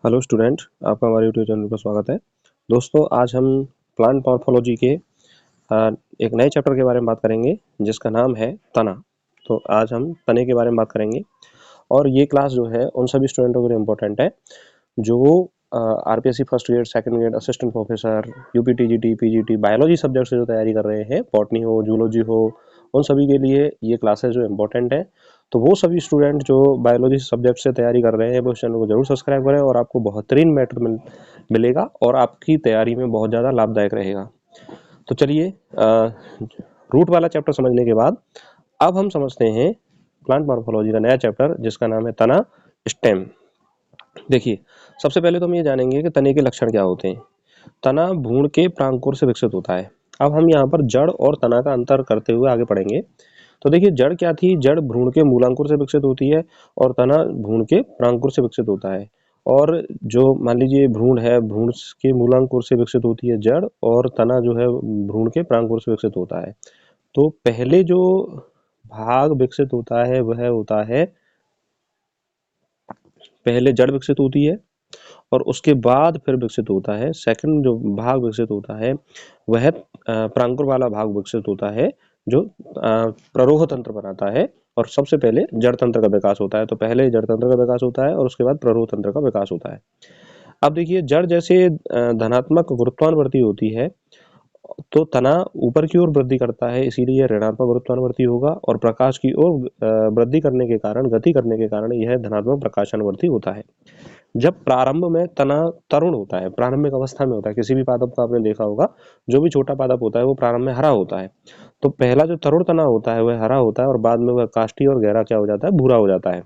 Hello student, आपका हमारे YouTube channel पर स्वागत है। दोस्तों, आज हम प्लांट मॉर्फोलॉजी के एक नए चैप्टर के बारे में बात करेंगे जिसका नाम है तना। तो आज हम तने के बारे में बात करेंगे और ये क्लास जो है उन सभी स्टूडेंटों के लिए इम्पोर्टेंट है जो RPSC first grade, second grade, assistant professor, UP TGT, PGT, biology subject से जो तैयारी कर रहे हैं, बॉटनी हो, जूलॉजी हो, उन सभी के लिए ये क्लासेस जो इम्पोर्टेंट है। तो वो सभी स्टूडेंट जो बायोलॉजी सब्जेक्ट से तैयारी कर रहे हैं वो इस चैनल को जरूर सब्सक्राइब करें और आपको बेहतरीन मैटर मिलेगा और आपकी तैयारी में बहुत ज़्यादा लाभदायक रहेगा। तो चलिए, रूट वाला चैप्टर समझने के बाद अब हम समझते हैं प्लांट मॉर्फोलॉजी का नया चैप्टर जिसका नाम है तना स्टेम। देखिए, सबसे पहले तो हम ये जानेंगे कि तने के लक्षण क्या होते हैं। तना भ्रूण के प्रांकुर से विकसित होता है। अब हम यहाँ पर जड़ और तना का अंतर करते हुए आगे पढ़ेंगे। तो देखिए, जड़ क्या थी? जड़ भ्रूण के मूलांकुर से विकसित होती है और तना भ्रूण के प्रांकुर से विकसित होता है। और जो मान लीजिए भ्रूण है, भ्रूण के मूलांकुर से विकसित होती है जड़, और तना जो है भ्रूण के प्रांकुर से विकसित होता है। तो पहले जो भाग विकसित होता है वह होता है, पहले जड़ विकसित होती है और उसके बाद फिर विकसित होता है, सेकंड जो भाग विकसित होता है वह प्रांकुर वाला भाग विकसित होता है जो प्ररोह तंत्र बनाता है। और सबसे पहले जड़ तंत्र का विकास होता है। तो पहले जड़ तंत्र का विकास होता है और उसके बाद प्ररोह तंत्र का विकास होता है। अब देखिए, जड़ जैसे धनात्मक गुरुत्वानुवर्ती होती है तो तना ऊपर की ओर वृद्धि करता है, इसीलिए ऋणात्मक गुरुत्वानुवर्ती होगा। और प्रकाश की ओर वृद्धि करने के कारण, गति करने के कारण यह धनात्मक प्रकाशानुवर्ती होता है। जब प्रारंभ में तना तरुण होता है, प्रारंभिक अवस्था में होता है, किसी भी पादप का आपने देखा होगा, जो भी छोटा पादप होता है वो प्रारंभ में हरा होता है। तो पहला जो तरुण तना होता है वह हरा होता है और बाद में वह काष्ठी और गहरा क्या हो जाता है? भूरा हो जाता है।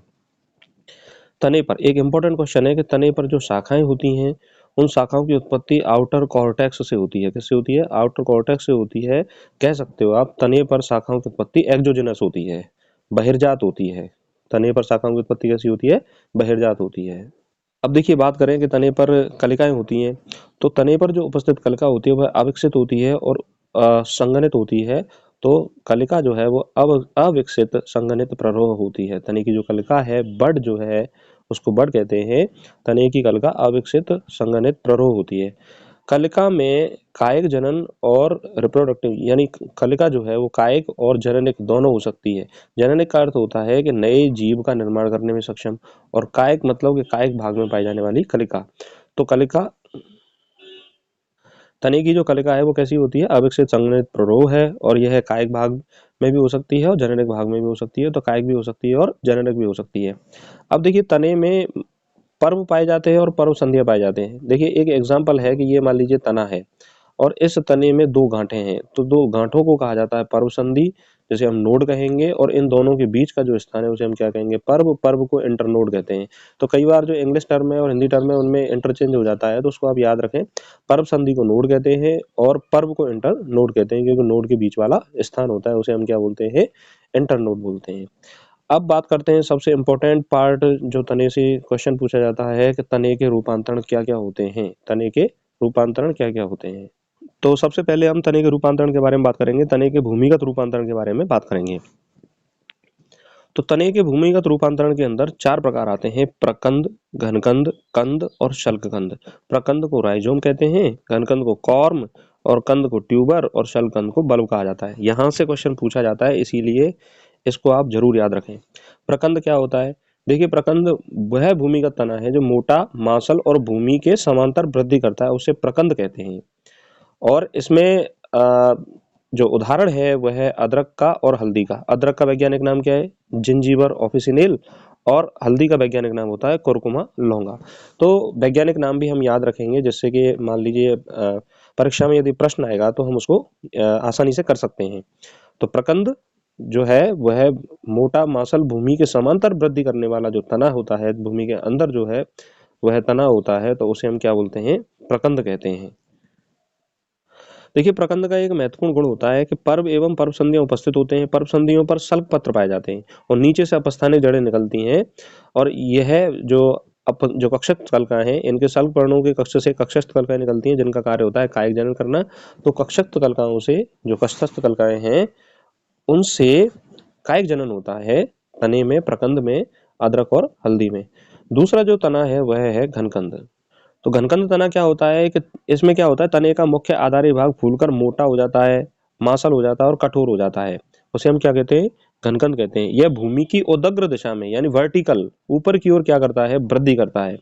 तने पर एक इंपॉर्टेंट क्वेश्चन है कि तने पर जो शाखाएं होती हैं उन शाखाओं की उत्पत्ति आउटर कॉर्टेक्स से होती है। किससे होती है? आउटर कॉर्टेक्स से होती है। कह सकते हो आप, तने पर शाखाओं की उत्पत्ति एक्सोजेनस होती है, बहिर्जात होती है। तने पर शाखाओं की उत्पत्ति कैसी होती है? बहिर्जात होती है। अब देखिए, बात करें कि तने पर कलिकाएं होती हैं, तो तने पर जो उपस्थित कलिका होती है वह अविकसित होती है और संघनित होती है। तो कलिका जो है वो अविकसित संघनित प्ररोह होती है। तने की जो कलिका है, बड जो है, उसको बड कहते हैं। तने की कलिका अविकसित संघनित प्ररोह होती है। कलिका में कायिक जनन और रिप्रोडक्टिव, यानी कलिका जो है वो कायिक और जननिक दोनों हो सकती है। जननिक का अर्थ होता है कि नए जीव का निर्माण करने में सक्षम, और कायिक मतलब कि कायिक भाग में पाई जाने वाली कलिका। तो कलिका, तने की जो कलिका है वो कैसी होती है? अविकसित संघनित प्ररोह है और यह कायिक भाग में भी हो सकती है और जननिक भाग में भी हो सकती है। तो कायिक भी हो सकती है और जननिक भी हो सकती है। अब देखिए, तने में पर्व पाए जाते हैं और पर्व संधियां पाए जाते हैं। देखिए, एक एग्जाम्पल है कि ये मान लीजिए तना है और इस तने में दो गांठें हैं, तो दो गांठों को कहा जाता है पर्व संधि, जैसे हम नोड कहेंगे। और इन दोनों के बीच का जो स्थान है उसे हम क्या कहेंगे? पर्व। पर्व को इंटरनोड कहते हैं। तो कई बार जो इंग्लिश टर्म है और हिंदी टर्म है उनमें इंटरचेंज हो जाता है, तो उसको आप याद रखें। पर्व संधि को नोड कहते हैं और पर्व को इंटर नोड कहते हैं, क्योंकि नोड के बीच वाला स्थान होता है उसे हम क्या बोलते हैं? इंटर नोड बोलते हैं। अब बात करते हैं सबसे इम्पोर्टेंट पार्ट, जो तने से क्वेश्चन पूछा जाता है कि तने के रूपांतरण क्या क्या होते हैं। तने के रूपांतरण क्या क्या होते हैं? तो सबसे पहले हम तने के रूपांतरण के बारे में बात करेंगे, तने के भूमिगत रूपांतरण के बारे में बात करेंगे। तो तने के भूमिगत रूपांतरण के अंदर चार प्रकार आते हैं: प्रकंद, घनकंद, कंद और शल्ककंद। प्रकंद को राइजोम कहते हैं, घनकंद को कॉर्म, और कंद को ट्यूबर, और शल्ककंद को बल्ब कहा जाता है। यहाँ से क्वेश्चन पूछा जाता है, इसीलिए इसको आप जरूर याद रखें। प्रकंद क्या होता है? देखिए, प्रकंद वह भूमिगत तना है जो मोटा, मांसल और भूमि के समांतर वृद्धि करता है, उसे प्रकंद कहते हैं। और इसमें जो उदाहरण है वह है अदरक का और हल्दी का। अदरक का वैज्ञानिक नाम क्या है? जिंजीबर ऑफिसिनेल। और हल्दी का वैज्ञानिक नाम होता है कुरकुमा लौंगा। तो वैज्ञानिक नाम भी हम याद रखेंगे, जिससे कि मान लीजिए परीक्षा में यदि प्रश्न आएगा तो हम उसको आसानी से कर सकते हैं। तो प्रकंद जो है वह मोटा, मांसल, भूमि के समांतर वृद्धि करने वाला जो तना होता है, भूमि के अंदर जो है वह तना होता है, तो उसे हम क्या बोलते हैं? प्रकंद कहते हैं। देखिए, प्रकंद का एक महत्वपूर्ण गुण होता है कि पर्व एवं पर्व संधियां उपस्थित होते हैं। पर्व संधियों पर सल्क पत्र पाए जाते हैं और नीचे से अपस्थानिक जड़ें निकलती हैं। और यह जो कक्षस्थ कलिकाएं हैं, इनके सल्क पर्णों के कक्ष से कक्षस्थ कलिकाएं निकलती हैं, जिनका कार्य होता है कायिक जनन करना। तो कक्षस्थ कलिकाओं से जो कक्षस्थ कलिकाएं हैं उनसे कायिक जनन होता है तने में, प्रकंद में, अदरक और हल्दी में। दूसरा जो तना है वह है घनकंद। तो घनकंद तना क्या होता है कि इसमें क्या होता है, तने का मुख्य आधारी भाग फूलकर मोटा हो जाता है, मांसल हो जाता है और कठोर हो जाता है। उसे हम क्या कहते हैं, घनकंद कहते हैं। यह भूमि की उदग्र दिशा में यानी वर्टिकल ऊपर की ओर क्या करता है, वृद्धि करता है।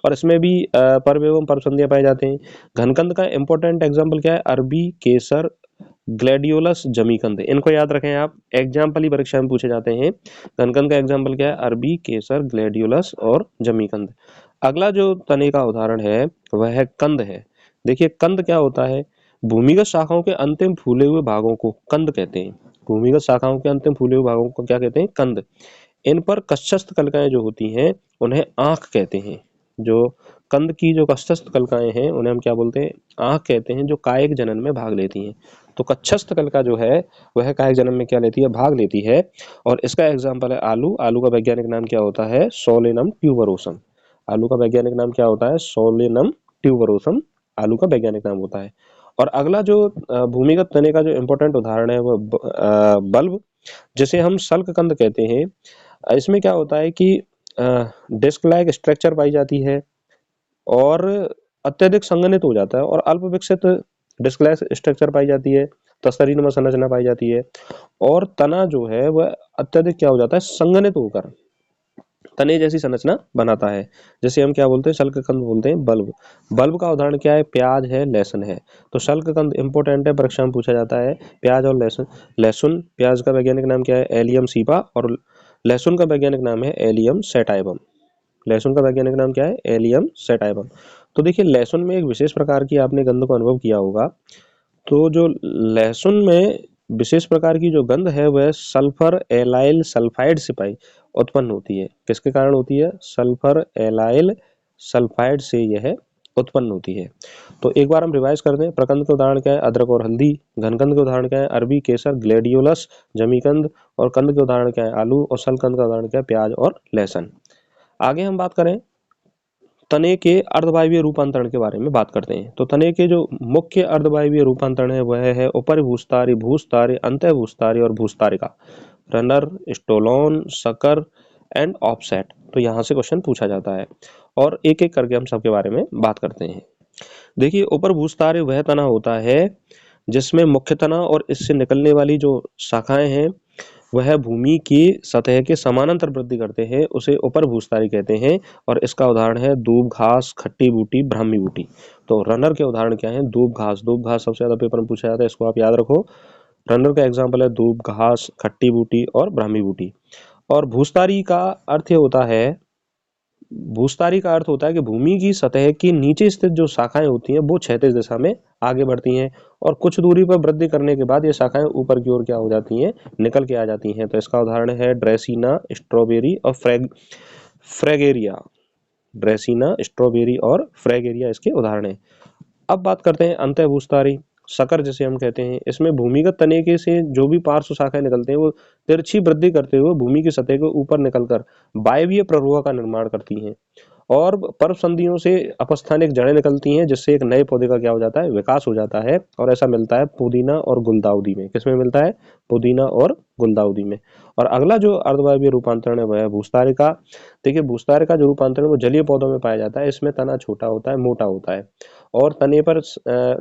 और इसमें भी पर्व एवं पर्वसंधियां पाए जाते हैं। घनकंद का इंपॉर्टेंट एग्जाम्पल क्या है, अरबी, केसर, ग्लैडियोलस, जमीकंद। इनको याद रखें आप, एग्जाम्पल ही परीक्षा में पूछे जाते हैं। घनकंद का एग्जाम्पल क्या है, अरबी, केसर, ग्लैडियोलस और जमीकंद। अगला जो तने का उदाहरण है वह है कंद है। देखिए कंद क्या होता है, भूमिगत शाखाओं के अंतिम फूले हुए भागों को कंद कहते हैं। भूमिगत शाखाओं के अंतिम फूले हुए भागों को क्या कहते हैं, कंद। इन पर कक्षस्थ कलिकाएं जो होती हैं उन्हें आंख कहते हैं। जो कंद की जो कक्षस्थ कलिकाएं हैं उन्हें हम क्या बोलते हैं, आंख कहते हैं, जो कायिक जनन में भाग लेती हैं। तो कक्षस्थ कलिका जो है वह कायिक जनन में क्या लेती है, भाग लेती है। और इसका एग्जाम्पल है आलू। आलू का वैज्ञानिक नाम क्या होता है, सोलेनम ट्यूबरोसम। आलू का वैज्ञानिक नाम क्या होता है, सोलेनम ट्यूबरोसम आलू का वैज्ञानिक नाम होता है। और अगला जो भूमिगत तने का जो इम्पोर्टेंट उदाहरण है वह बल्ब, जिसे हम शल्ककंद कहते हैं। इसमें क्या होता है कि डिस्क लाइक स्ट्रक्चर पाई जाती है और अत्यधिक संघनित हो जाता है, और अल्प विकसित डिस्क लाइक स्ट्रक्चर पाई जाती है, तस्तरीनुमा संरचना पाई जाती है। और तना जो है वह अत्यधिक क्या हो जाता है, संघनित होकर तने जैसी संरचना बनाता है, जैसे हम क्या बोलते हैं, शल्ककंद बोलते हैं। बल्ब, बल्ब का उदाहरण क्या है, प्याज है, लहसुन है। तो शल्ककंद इंपॉर्टेंट है, परीक्षा में पूछा जाता है। प्याज और लहसुन, लहसुन, प्याज का वैज्ञानिक नाम क्या है, एलियम सीपा, और लहसुन का वैज्ञानिक नाम है एलियम सेटाइबम। लहसुन का वैज्ञानिक नाम क्या है, एलियम सेटाइबम। तो देखिए लहसुन में एक विशेष प्रकार की आपने गंध को अनुभव किया होगा। तो जो लहसुन में विशेष प्रकार की जो गंध है वह सल्फर एलाइल सल्फाइड से पाई उत्पन्न होती है। किसके कारण होती है, सल्फर एलाइल सल्फाइड से यह उत्पन्न होती है। तो एक बार हम रिवाइज कर दें, प्रकंद के उदाहरण क्या है, अदरक और हल्दी। घनकंद के उदाहरण क्या है, अरबी, केसर, ग्लेडियोलस, जमीकंद। और कंद के उदाहरण क्या है, आलू। और शलकंद का उदाहरण क्या है, प्याज और लहसुन। आगे हम बात करें तने के अर्धवायवीय रूपांतरण के बारे में बात करते हैं। तो तने के जो मुख्य अर्धवायवीय रूपांतरण है वह है ऊपर भूस्तारी, भूस्तारी, अंतः भूस्तारी और भूस्तारिका। Runner, stolon, sucker and offset. तो यहाँ से क्वेश्चन पूछा जाता है और एक एक करके हम सबके बारे में बात करते हैं। देखिए ऊपर भूस्तारी वह तना होता है जिसमें मुख्य तना और इससे निकलने वाली जो शाखाएं हैं वह भूमि की सतह के समानांतर वृद्धि करते हैं, उसे ऊपर भूस्तारी कहते हैं। और इसका उदाहरण है दूब घास, खट्टी बूटी, ब्राह्मी बूटी। तो रनर के उदाहरण क्या है, दूब घास। दूब घास सबसे ज्यादा पेपर में पूछा जाता है, इसको आप याद रखो। रनर का एग्जाम्पल है दूब घास, खट्टी बूटी और ब्राह्मी बूटी। और भूस्तारी का अर्थ होता है, भूस्तारी का अर्थ होता है कि भूमि की सतह की नीचे स्थित जो शाखाएं होती हैं वो क्षैतिज दिशा में आगे बढ़ती हैं और कुछ दूरी पर वृद्धि करने के बाद ये शाखाएं ऊपर की ओर क्या हो जाती हैं, निकल के आ जाती हैं। तो इसका उदाहरण है ड्रेसीना, स्ट्रॉबेरी और फ्रेगेरिया। ड्रेसीना, स्ट्रॉबेरी और फ्रेगेरिया इसके उदाहरण हैं। अब बात करते हैं अंतः भूस्तारी, सकर जिसे हम कहते हैं। इसमें भूमिगत तने के से जो भी पार्श्व शाखाएं निकलते हैं वो तिरछी वृद्धि करते हुए भूमि की सतह के ऊपर निकलकर वायवीय प्ररोह का निर्माण करती हैं और पर्व संधियों से अपस्थानिक जड़ें निकलती हैं, जिससे एक नए पौधे का क्या हो जाता है, विकास हो जाता है। और ऐसा मिलता है पुदीना और गुलदाउदी में। किसमें मिलता है, पुदीना और गुलदाउदी में। और अगला जो अर्धवायवीय रूपांतरण है वह है भूस्तारिका। देखिए भूस्तारिका जो रूपांतरण वो जलीय पौधों में पाया जाता है। इसमें तना छोटा होता है, मोटा होता है और तने पर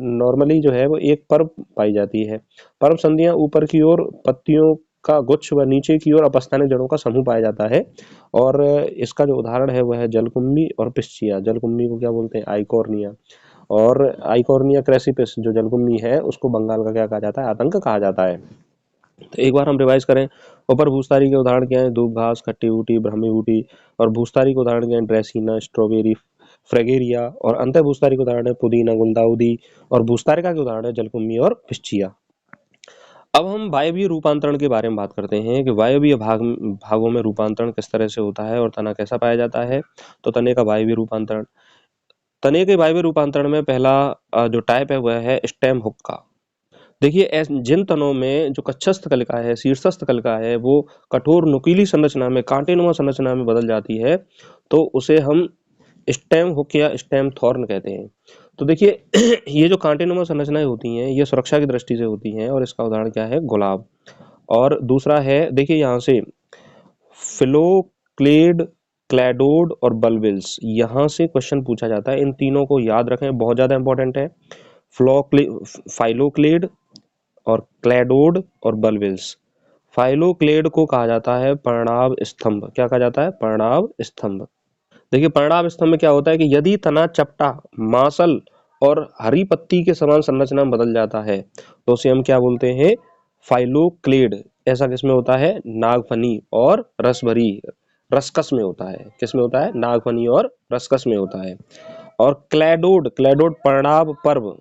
नॉर्मली जो है वो एक पर्व पाई जाती है। पर्व संधियां ऊपर की ओर पत्तियों का गुच्छ व नीचे की ओर अपस्थानिक जड़ों का समूह पाया जाता है। और इसका जो उदाहरण है वह है जलकुंभी और पिस्चिया। जलकुंभी को क्या बोलते हैं, आइकोर्निया। और आइकोर्निया क्रेसिपिस जो जलकुंभी है उसको बंगाल का क्या कहा जाता है, आतंक कहा जाता है। तो एक बार हम रिवाइज करें, ऊपर भूस्तारी के उदाहरण क्या है, दूब घास, खट्टी बूटी, ब्राह्मी बूटी। और भूस्तारी के उदाहरण क्या है, ड्रेसीना, स्ट्रॉबेरी, फ्रेगेरिया। और अंतः भूस्तारी के उदाहरण है पुदीना, गुलदाउदी। और भूस्तारिका के उदाहरण है जलकुंभी और पिस्चिया। अब हम वायवीय रूपांतरण के बारे में बात करते हैं कि वायवीय भागों में रूपांतरण किस तरह से होता है और तना कैसा पाया जाता है। तो तने का वायवीय रूपांतरण, तने के वायवीय रूपांतरण में पहला जो टाइप है वह है स्टेम हुक का। देखिए जिन तनों में जो कक्षस्थ कलिका है, शीर्षस्थ कलिका है, वो कठोर नुकीली संरचना में, कांटेनुमा संरचना में बदल जाती है तो उसे हम स्टेम हुक या स्टेम थॉर्न कहते हैं। तो देखिए ये जो कांटेनुमा संरचनाएं होती हैं ये सुरक्षा की दृष्टि से होती हैं और इसका उदाहरण क्या है, गुलाब। और दूसरा है, देखिए यहाँ से फिलोक्लेड क्लैडोड और बल्बिल्स, यहाँ से क्वेश्चन पूछा जाता है। इन तीनों को याद रखें, बहुत ज़्यादा इंपॉर्टेंट है। फाइलोक्लेड और क्लैडोड और बल्बिल्स। फाइलोक्लेड को कहा जाता है पर्णाव स्तंभ। क्या कहा जाता है? पर्णाव स्तंभ। देखिए पर्णाव स्तंभ में क्या होता है कि यदि तना चपटा, मांसल और हरी पत्ती के समान संरचना में बदल जाता है तो उसे हम क्या बोलते हैं? फाइलोक्लेड। ऐसा किसमें होता है? नागफनी और रसभरी, रसकस में होता है। किसमें होता है? नागफनी और रसकस में होता है। और क्लैडोड, क्लैडोड पर्णाव पर्व।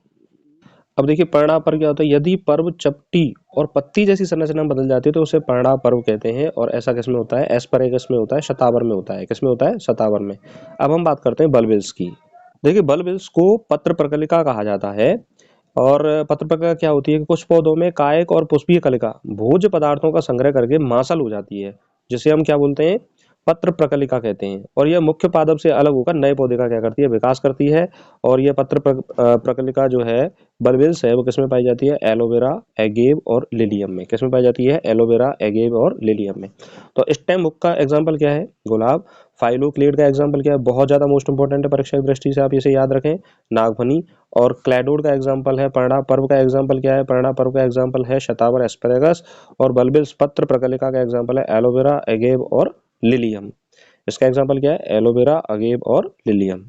अब देखिए पर्णाव पर्व क्या होता है? यदि पर्व चपटी और पत्ती जैसी संरचना में बदल जाती है तो उसे पर्णाव पर्व कहते हैं। और ऐसा किसमें होता है? एस्परेगस में होता है, शतावर में होता है। किसमें होता है? शतावर में। अब हम बात करते हैं बल्बिल्स की। देखिए बल्बिल्स को पत्र प्रकलिका कहा जाता है। और पत्र प्रकलिका क्या होती है कि कुछ पौधों में कायक और पुष्पीय कलिका भोज्य पदार्थों का संग्रह करके मांसल हो जाती है, जिसे हम क्या बोलते हैं? पत्र प्रकलिका कहते हैं। और यह मुख्य पादप से अलग होकर नए पौधे का क्या करती है? विकास करती है। और यह प्रकलिका जो है, बल्बिल्स है, वो किसमें पाई जाती है? एलोवेरा, एगेव और लिलियम में। किसमें पाई जाती है? एलोवेरा, एगेव और लिलियम में। तो स्टेम हुक का एग्जाम्पल क्या है? गुलाब। फाइलोक्लेड का एग्जाम्पल क्या है? बहुत ज्यादा मोस्ट इंपॉर्टेंट है परीक्षा की दृष्टि से, आप इसे याद रखें, नागफनी। और क्लैडोड का एग्जाम्पल है पर्णा पर्व का एग्जाम्पल क्या है? पर्णा पर्व का एग्जाम्पल है शतावर, एस्पेरेगस। और बल्बिल्स पत्र प्रकलिका का एग्जाम्पल है एलोवेरा, एगेव और लिलियम। इसका एग्जाम्पल क्या है? एलोवेरा, अगेव और लिलियम।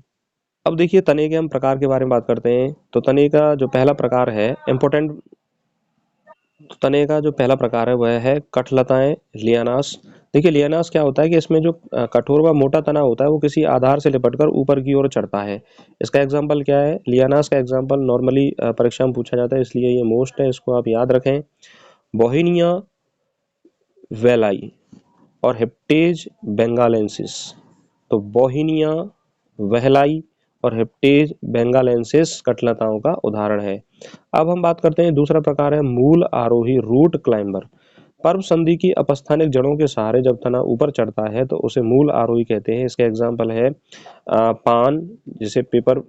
अब देखिए तने के हम प्रकार के बारे में बात करते हैं। तो तने का जो पहला प्रकार है इम्पोर्टेंट, तो तने का जो पहला प्रकार है वह है कठलताएं, लियानास। देखिए लियानास क्या होता है कि इसमें जो कठोर व मोटा तना होता है वो किसी आधार से लिपटकर ऊपर की ओर चढ़ता है। इसका एग्जाम्पल क्या है? लियानास का एग्जाम्पल नॉर्मली परीक्षा में पूछा जाता है, इसलिए ये मोस्ट है, इसको आप याद रखें। बोहिनिया वेलाई और हिप्टेज बेंगालेंसिस। तो बोहिनिया, वहलाई और हिप्टेज बेंगालेंसिस कठलताओं का उदाहरण है। अब हम बात करते हैं दूसरा प्रकार है मूल आरोही, रूट क्लाइंबर। पर्व संधि की अपस्थानिक जड़ों के सहारे जब तना ऊपर चढ़ता है तो उसे मूल आरोही कहते हैं। इसके एग्जाम्पल है पान, जिसे पेपर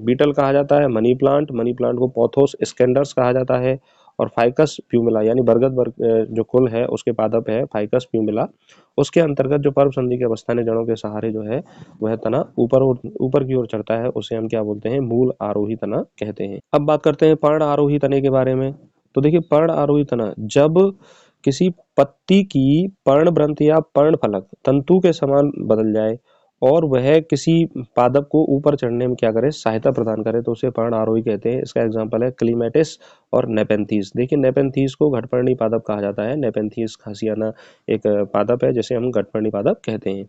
बीटल कहा जाता है, मनी प्लांट, मनी प्लांट को पोथोस स्कैंडर्स कहा जाता है। और फाइकस प्यूमिला, यानी बरगद वर्ग जो कुल है उसके पादप है फाइकस प्यूमिला, उसके अंतर्गत जो पर्व संधि के अवस्थानिक जड़ों के सहारे जो है वह तना ऊपर की ओर चढ़ता है, उसे हम क्या बोलते हैं? मूल आरोही तना कहते हैं। अब बात करते हैं पर्ण आरोही तने के बारे में। तो देखिए पर्ण आरोही तना जब किसी पत्ती की पर्णवृंत या पर्णफलक तंतु के समान बदल जाए और वह किसी पादप को ऊपर चढ़ने में क्या करे? सहायता प्रदान करे, तो उसे पर्ण आरोही कहते हैं। इसका एग्जाम्पल है क्लीमेटिस और नेपेंथीस। देखिए नेपेंथीस को घटपर्णी पादप कहा जाता है। नेपेंथीस खासियाना एक पादप है जिसे हम घटपर्णी पादप कहते हैं।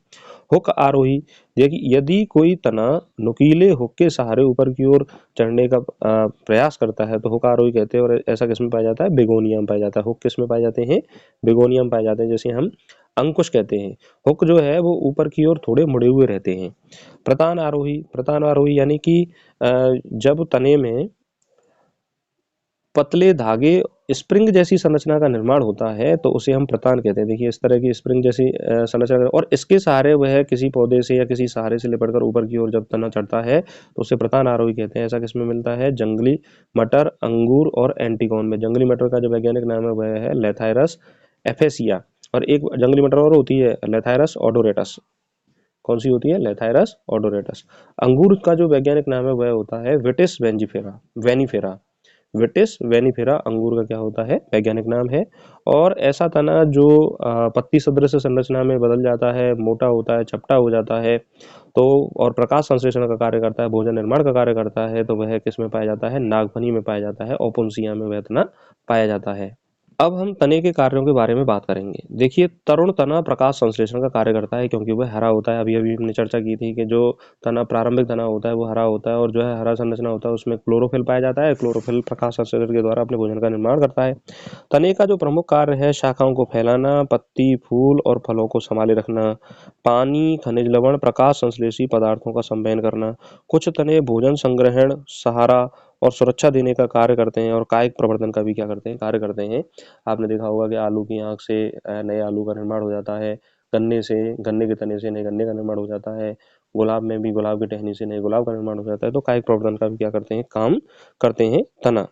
हुक आरोही, देखिए यदि कोई तना नुकीले हुक के सहारे ऊपर की ओर चढ़ने का प्रयास करता है तो हुक आरोही कहते हैं। और ऐसा किसमें पाया जाता है? बेगोनिया में पाया जाता है। हुक किसमें पाए जाते हैं? बेगोनिया में पाए जाते हैं, जैसे हम अंकुश कहते हैं। हुक जो है वो ऊपर की ओर थोड़े मुड़े हुए रहते हैं। प्रतान आरोही, प्रतान आरोही यानी कि जब तने में पतले धागे स्प्रिंग जैसी संरचना का निर्माण होता है तो उसे हम प्रतान कहते हैं। देखिए इस तरह की स्प्रिंग जैसी संरचना, और इसके सहारे वह किसी पौधे से या किसी सहारे से लिपटकर ऊपर की ओर जब तना चढ़ता है तो उसे प्रतान आरोही कहते हैं। ऐसा किसमें मिलता है? जंगली मटर, अंगूर और एंटीगोन में। जंगली मटर का जो वैज्ञानिक नाम है वह है लेथायरस एफेसिया। और एक जंगली मटर और होती है लेथायरस ओडोरेटस। कौन सी होती है? लेथायरस ओडोरेटस। अंगूर का जो वैज्ञानिक नाम है वह होता है विटिस वेंजीफेरा, वेनिफेरा। विटिस वेनिफेरा अंगूर का क्या होता है? वैज्ञानिक नाम है। और ऐसा तना जो पत्ती सदृश संरचना में बदल जाता है, मोटा होता है, चपटा हो जाता है, तो और प्रकाश संश्लेषण का कार्य करता है, भोजन निर्माण का कार्य करता है, तो वह किस में पाया जाता है? नागफनी में पाया जाता है, ओपुंसिया में वह तना पाया जाता है। अब हम तने के कार्यों के बारे में बात करेंगे। देखिए तरुण तना प्रकाश संश्लेषण का कार्य करता है क्योंकि वह हरा होता है। अभी अभी हमने चर्चा की थी कि जो तना प्रारंभिक तना होता है वो हरा होता है, और जो है हरा संरचना होता है उसमें क्लोरोफिल पाया जाता है। क्लोरोफिल प्रकाश संश्लेषण के द्वारा अपने भोजन का निर्माण करता है। तने का जो प्रमुख कार्य है शाखाओं को फैलाना, पत्ती, फूल और फलों को संभाले रखना, पानी, खनिज लवण, प्रकाश संश्लेषी पदार्थों का संवहन करना। कुछ तने भोजन संग्रहण, सहारा और सुरक्षा देने का कार्य करते हैं, और कायिक प्रवर्धन का भी क्या करते हैं? कार्य करते हैं। आपने देखा होगा कि आलू की आंख से नए आलू का निर्माण हो जाता है, गन्ने से, गन्ने के तने से नए गन्ने का निर्माण हो जाता है, गुलाब में भी गुलाब की टहनी से नए गुलाब का निर्माण हो जाता है। तो कायिक प्रवर्धन का भी क्या करते हैं? काम करते हैं तना।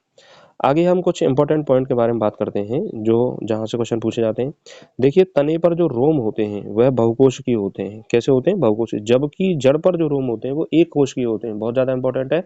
आगे हम कुछ इंपॉर्टेंट पॉइंट के बारे में बात करते हैं जो जहाँ से क्वेश्चन पूछे जाते हैं। देखिए तने पर जो रोम होते हैं वह बहुकोशिकीय होते हैं। कैसे होते हैं? बहुकोशिकीय। जबकि जड़ पर जो रोम होते हैं वो एक कोशिकीय होते हैं। बहुत ज़्यादा इंपॉर्टेंट है,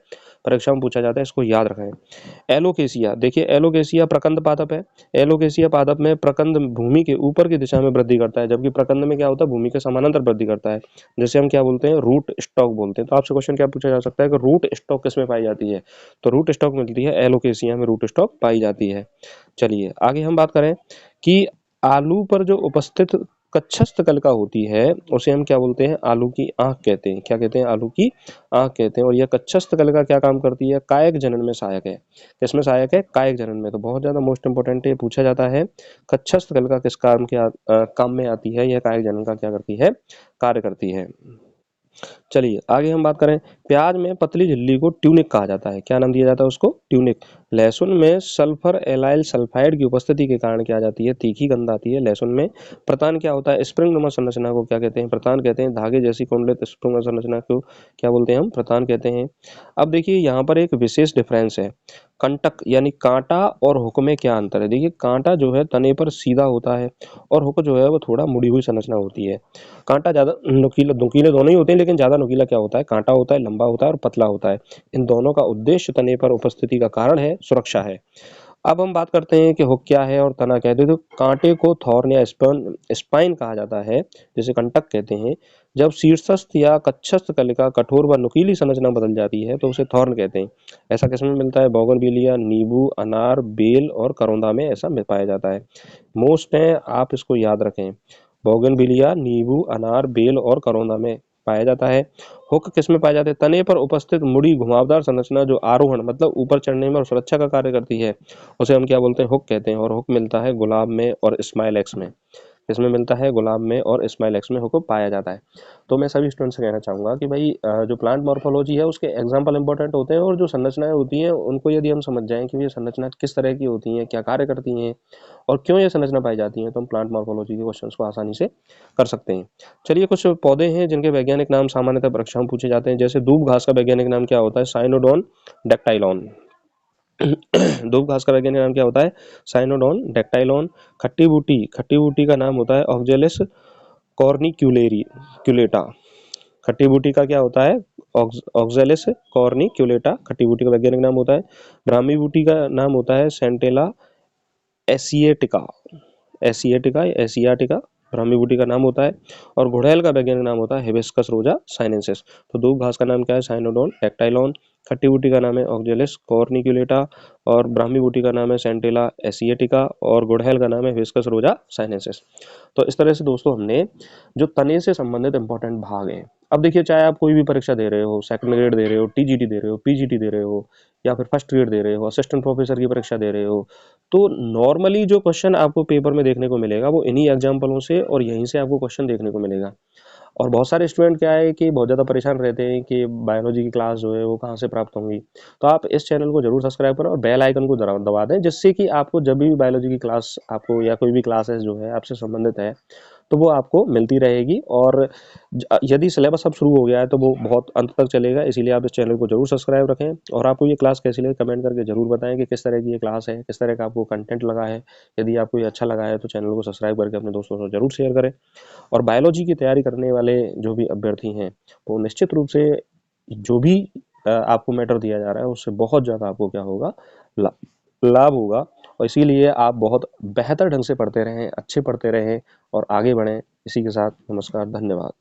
परीक्षा में पूछा जाता है, इसको याद रखें। एलोकेसिया, देखिए एलोकेसिया प्रकंद पादप है। एलोकेसिया पादप में प्रकंद भूमि के ऊपर की दिशा में वृद्धि करता है, जबकि प्रकंद में क्या होता है? भूमि के समानांतर वृद्धि करता है, जिसे हम क्या बोलते हैं? रूट स्टॉक बोलते हैं। तो आपसे क्वेश्चन क्या पूछा जा सकता है कि रूट स्टॉक किसमें पाई जाती है? तो रूट स्टॉक मिलती है एलोकेसिया में, रूट स्टॉक पाई जाती है। चलिए आगे हम बात करें कि आलू पर जो उपस्थित कक्षस्थ कलिका होती है उसे हम क्या बोलते हैं? आलू की आंख कहते हैं। क्या कहते हैं? आलू की आंख कहते हैं। और यह कक्षस्थ कलिका क्या काम करती है? कायक जनन में सहायक है। किसमें सहायक है? कायक जनन में। तो बहुत ज्यादा मोस्ट इंपोर्टेंट है, पूछा जाता है कक्षस्थ कलिका किस काम में आती है? यह कायक जनन का क्या करती है? कार्य करती है। चलिए आगे हम बात करें, प्याज में पतली झिल्ली को ट्यूनिक कहा जाता है। क्या नाम दिया जाता है उसको? ट्यूनिक। लहसुन में सल्फर एलाइल सल्फाइड की उपस्थिति के कारण क्या आ जाती है? तीखी गंध आती है लहसुन में। प्रतान क्या होता है? स्प्रिंग नुमा संरचना को क्या कहते हैं? प्रतान कहते हैं। धागे जैसी कुंडलित स्प्रिंग संरचना को क्या बोलते हैं? हम प्रतान कहते हैं। अब देखिए यहाँ पर एक विशेष डिफरेंस है, कंटक यानी कांटा और हुक में क्या अंतर है? देखिए कांटा जो है तने पर सीधा होता है और हुक जो है वो थोड़ा मुड़ी हुई संरचना होती है। कांटा ज्यादा नुकीला, नुकीले दोनों ही होते हैं, लेकिन ज्यादा नुकीला क्या होता है? कांटा होता है, लंबा होता है और पतला होता है। इन दोनों का उद्देश्य तने पर उपस्थिति का कारण है, सुरक्षा है। अब हम बात करते हैं कि हुक क्या है और तना क्या है। तो कांटे को थॉर्न या स्पाइन कहा जाता है, जिसे कंटक कहते हैं। जब शीर्षस्थ या कक्षस्थ कलिका कठोर व नुकीली संरचना बदल जाती है तो उसे थॉर्न कहते हैं। ऐसा किसमें मिलता है? बोगनविलिया, नींबू, अनार, बेल और करौंदा में ऐसा मिल पाया जाता है। मोस्ट है, आप इसको याद रखें। बोगनविलिया, नींबू, अनार, बेल और करौंदा में पाया जाता है। हुक किसमें पाए जाते हैं? तने पर उपस्थित मुड़ी घुमावदार संरचना जो आरोहण मतलब ऊपर चढ़ने में और सुरक्षा का कार्य करती है, उसे हम क्या बोलते हैं? हुक कहते हैं। और हुक मिलता है गुलाब में और स्माइल एक्स में। इसमें मिलता है गुलाब में और स्माइल एक्स में हुक पाया जाता है। तो मैं सभी स्टूडेंट से कहना चाहूँगा कि भाई जो प्लांट मॉर्फोलॉजी है उसके एग्जाम्पल इंपॉर्टेंट होते हैं, और जो संरचनाएं होती हैं उनको यदि हम समझ जाएं कि ये संरचना किस तरह की होती हैं, क्या कार्य करती हैं और क्यों ये संरचना पाई जाती हैं, तो हम प्लांट मॉर्फोलॉजी के क्वेश्चंस को आसानी से कर सकते हैं। चलिए कुछ पौधे हैं जिनके वैज्ञानिक नाम सामान्यतः परीक्षा में पूछे जाते हैं। जैसे दूब घास का वैज्ञानिक नाम क्या होता है? साइनोडोन डेक्टाइलॉन। दूब घास का वैज्ञानिक नाम क्या होता है? साइनोडोन डेक्टाइलॉन। खट्टी बूटी का नाम होता है ऑक्जेलिस कॉर्निक्यूलेटा। खट्टी बूटी का क्या होता है? ऑक्जेलिस कॉर्निक्यूलेटा खट्टी बूटी का वैज्ञानिक नाम होता है। ब्राह्मी बूटी का नाम होता है सेंटेला एसिएटिका। एसियाटिका ब्राह्मी बूटी का नाम होता है। और गुड़हल का वैज्ञानिक नाम होता है हिबिस्कस रोजा साइनेंसिस। तो दूब घास का नाम क्या है? साइनोडोन डेक्टाइलॉन। खट्टी बूटी का नाम है ऑक्जेलिस कॉर्निक्यूलेटा। और ब्राह्मी बूटी का नाम है सेंटेला एसिएटिका। और गुड़हल का नाम है हिबिस्कस रोजा साइनेंसिस। तो इस तरह से दोस्तों हमने जो तने से संबंधित इंपॉर्टेंट भाग हैं, अब देखिए चाहे आप कोई भी परीक्षा दे रहे हो, सेकंड ग्रेड दे रहे हो, टीजीटी दे रहे हो, पीजीटी दे रहे हो, या फिर फर्स्ट ग्रेड दे रहे हो, असिस्टेंट प्रोफेसर की परीक्षा दे रहे हो, तो नॉर्मली जो क्वेश्चन आपको पेपर में देखने को मिलेगा वो इन्हीं एग्जाम्पलों से और यहीं से आपको क्वेश्चन देखने को मिलेगा। और बहुत सारे स्टूडेंट क्या है कि बहुत ज़्यादा परेशान रहते हैं कि बायोलॉजी की क्लास जो है वो कहाँ से प्राप्त होंगी। तो आप इस चैनल को जरूर सब्सक्राइब करें और बेल आइकन को दबा दें, जिससे कि आपको जब भी बायोलॉजी की क्लास आपको या कोई भी क्लासेस जो है आपसे संबंधित है तो वो आपको मिलती रहेगी। और यदि सिलेबस अब शुरू हो गया है तो वो बहुत अंत तक चलेगा, इसीलिए आप इस चैनल को जरूर सब्सक्राइब रखें। और आपको ये क्लास कैसी लगी कमेंट करके जरूर बताएं कि किस तरह की ये क्लास है, किस तरह का आपको कंटेंट लगा है। यदि आपको ये अच्छा लगा है तो चैनल को सब्सक्राइब करके अपने दोस्तों से जरूर शेयर करें। और बायोलॉजी की तैयारी करने वाले जो भी अभ्यर्थी हैं वो निश्चित रूप से जो भी आपको मैटर दिया जा रहा है उससे बहुत ज़्यादा आपको क्या होगा? लाभ होगा। और इसीलिए आप बहुत बेहतर ढंग से पढ़ते रहें, अच्छे पढ़ते रहें और आगे बढ़ें। इसी के साथ नमस्कार, धन्यवाद।